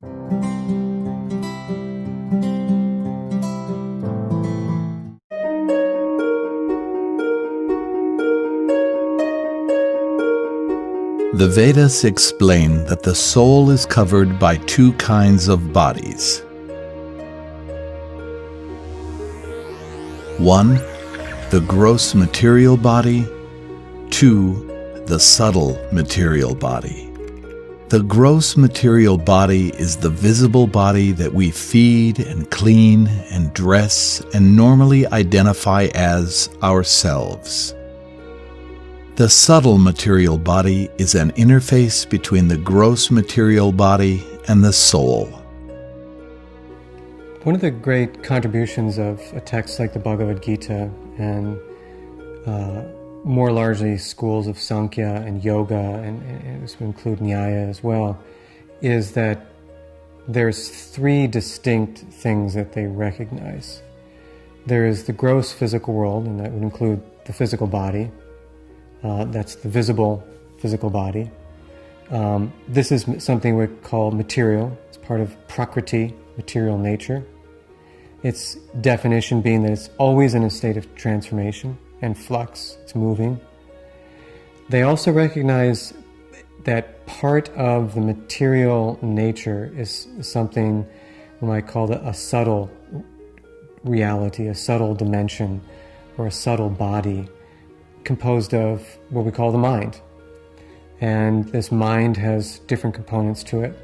The Vedas explain that the soul is covered by two kinds of bodies. 1. The gross material body. 2. The subtle material body. The gross material body is the visible body that we feed and clean and dress and normally identify as ourselves. The subtle material body is an interface between the gross material body and the soul. One of the great contributions of a text like the Bhagavad Gita and more largely schools of Sankhya and Yoga, and this would include Nyaya as well, is that there's three distinct things that they recognize. There is the gross physical world, and that would include the physical body. That's the visible physical body. This is something we call material. It's part of Prakriti, material nature. Its definition being that it's always in a state of transformation and flux. It's moving. They also recognize that part of the material nature is something we might call a subtle reality, a subtle dimension, or a subtle body, composed of what we call the mind. And this mind has different components to it.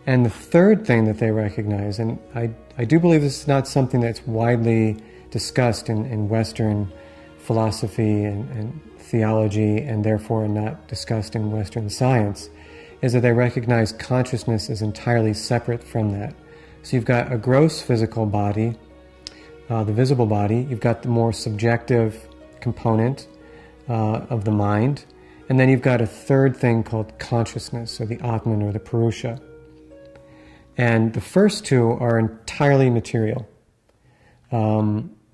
And the third thing that they recognize, and I do believe this is not something that's widely discussed in Western philosophy and theology, and therefore not discussed in Western science, is that they recognize consciousness as entirely separate from that. So you've got a gross physical body, the visible body, you've got the more subjective component of the mind, and then you've got a third thing called consciousness, or the Atman, or the Purusha. And the first two are entirely material.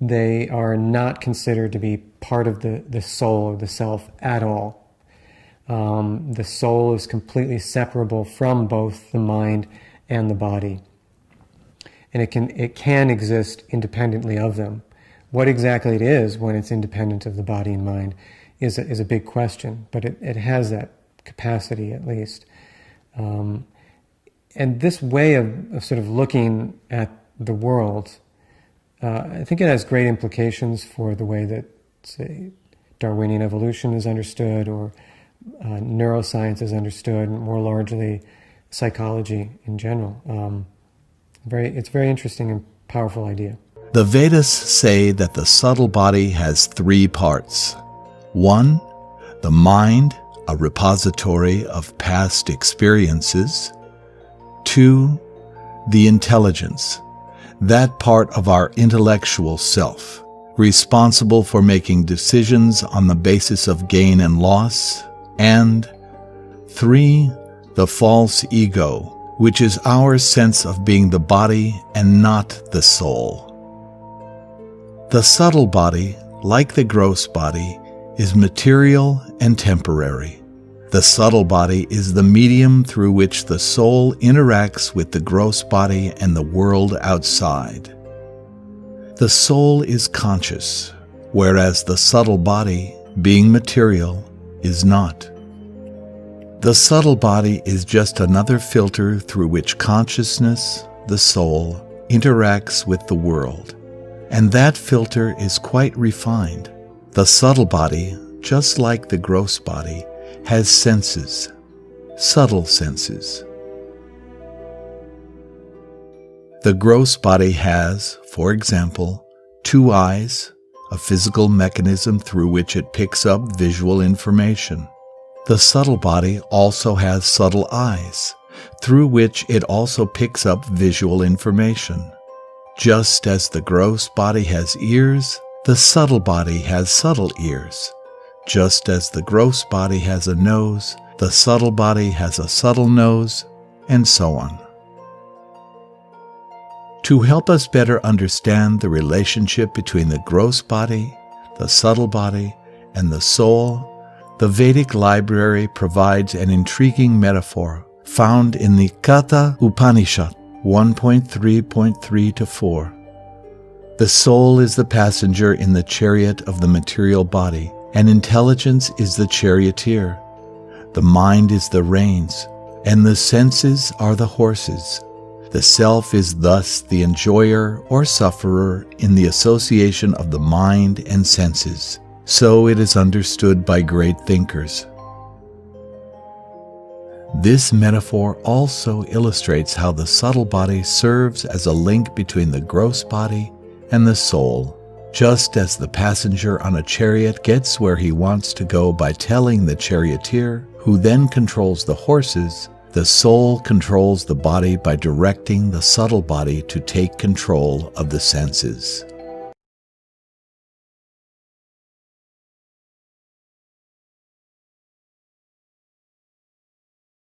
They are not considered to be part of the soul or the self at all. The soul is completely separable from both the mind and the body. And it can exist independently of them. What exactly it is when it's independent of the body and mind is a big question, but it has that capacity at least. And this way of sort of looking at the world, I think it has great implications for the way that, say, Darwinian evolution is understood, or neuroscience is understood, and more largely psychology in general. It's a very interesting and powerful idea. The Vedas say that the subtle body has three parts. 1. The mind, a repository of past experiences. 2. The intelligence, that part of our intellectual self, responsible for making decisions on the basis of gain and loss. And 3. The false ego, which is our sense of being the body and not the soul. The subtle body, like the gross body, is material and temporary. The subtle body is the medium through which the soul interacts with the gross body and the world outside. The soul is conscious, whereas the subtle body, being material, is not. The subtle body is just another filter through which consciousness, the soul, interacts with the world. And that filter is quite refined. The subtle body, just like the gross body, has senses, subtle senses. The gross body has, for example, 2 eyes, a physical mechanism through which it picks up visual information. The subtle body also has subtle eyes, through which it also picks up visual information. Just as the gross body has ears, the subtle body has subtle ears. Just as the gross body has a nose, the subtle body has a subtle nose, and so on. To help us better understand the relationship between the gross body, the subtle body, and the soul, the Vedic library provides an intriguing metaphor found in the Katha Upanishad 1.3.3-4. The soul is the passenger in the chariot of the material body, and intelligence is the charioteer. The mind is the reins, and the senses are the horses. The self is thus the enjoyer or sufferer in the association of the mind and senses. So it is understood by great thinkers. This metaphor also illustrates how the subtle body serves as a link between the gross body and the soul. Just as the passenger on a chariot gets where he wants to go by telling the charioteer, who then controls the horses, the soul controls the body by directing the subtle body to take control of the senses.